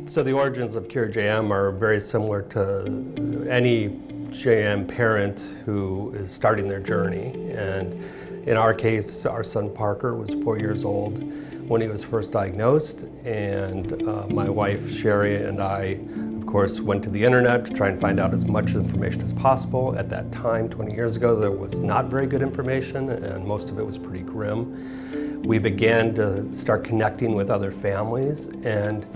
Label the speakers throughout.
Speaker 1: So the origins of Cure JM are very similar to any JM parent who is starting their journey. And in our case, our son Parker was 4 years old when he was first diagnosed, and my wife Sherry and I, of course, went to the internet to try and find out as much information as possible. At that time, 20 years ago, there was not very good information, and most of it was pretty grim. We began to start connecting with other families, and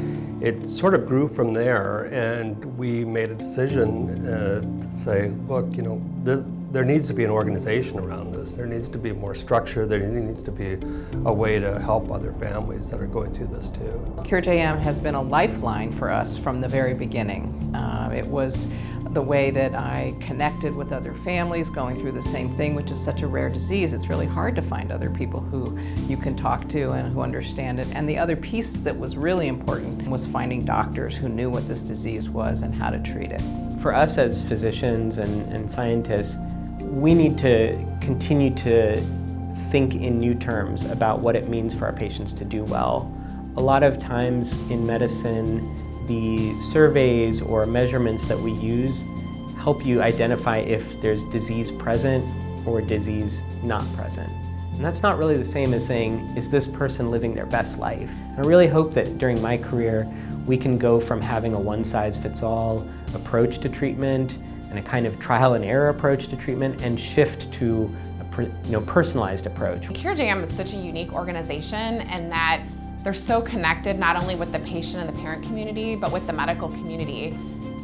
Speaker 1: it sort of grew from there, and we made a decision to say, look, you know, there needs to be an organization around this. There needs to be more structure. There needs to be a way to help other families that are going through this too.
Speaker 2: Cure JM has been a lifeline for us from the very beginning. It was the way that I connected with other families going through the same thing, which is such a rare disease. It's really hard to find other people who you can talk to and who understand it. And the other piece that was really important was finding doctors who knew what this disease was and how to treat it.
Speaker 3: For us as physicians and scientists, we need to continue to think in new terms about what it means for our patients to do well. A lot of times in medicine, the surveys or measurements that we use help you identify if there's disease present or disease not present. And that's not really the same as saying, is this person living their best life? And I really hope that during my career, we can go from having a one-size-fits-all approach to treatment and a kind of trial and error approach to treatment and shift to a personalized approach.
Speaker 4: Cure JM is such a unique organization in that they're so connected not only with the patient and the parent community, but with the medical community.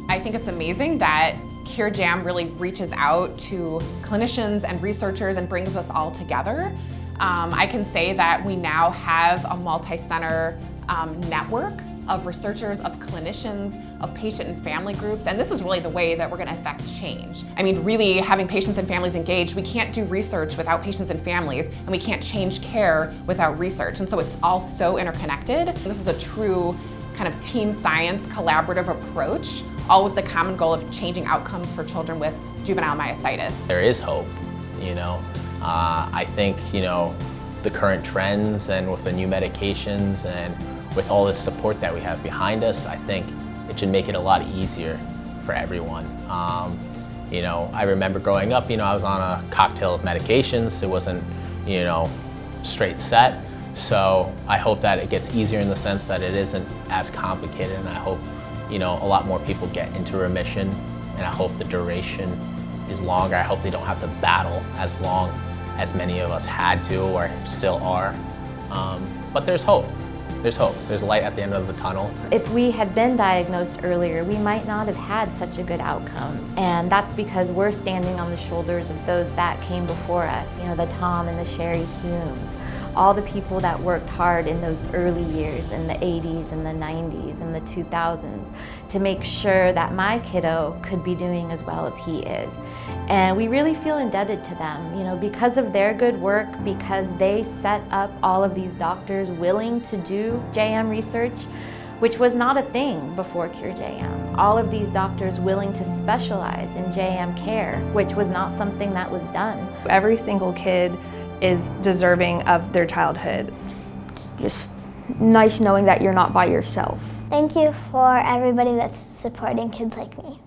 Speaker 4: I think it's amazing that Cure JM really reaches out to clinicians and researchers and brings us all together. I can say that we now have a multi-center network of researchers, of clinicians, of patient and family groups, and this is really the way that we're going to affect change. I mean, really having patients and families engaged, we can't do research without patients and families, and we can't change care without research, and so it's all so interconnected. This is a true kind of team science, collaborative approach, all with the common goal of changing outcomes for children with juvenile myositis.
Speaker 5: There is hope, you know. I think, you know, the current trends and with the new medications and with all this support that we have behind us, I think it should make it a lot easier for everyone. You know, I remember growing up, you know, I was on a cocktail of medications. It wasn't, you know, straight set. So I hope that it gets easier in the sense that it isn't as complicated, and I hope, you know, a lot more people get into remission, and I hope the duration is longer. I hope they don't have to battle as long as many of us had to or still are. But there's hope. There's hope. There's light at the end of the tunnel.
Speaker 6: If we had been diagnosed earlier, we might not have had such a good outcome. And that's because we're standing on the shoulders of those that came before us. You know, the Tom and the Sherry Humes, all the people that worked hard in those early years in the 80s and the 90s and the 2000s to make sure that my kiddo could be doing as well as he is. And we really feel indebted to them, you know, because of their good work, because they set up all of these doctors willing to do JM research, which was not a thing before Cure JM. All of these doctors willing to specialize in JM care, which was not something that was done.
Speaker 7: Every single kid is deserving of their childhood.
Speaker 8: Just nice knowing that you're not by yourself.
Speaker 9: Thank you for everybody that's supporting kids like me.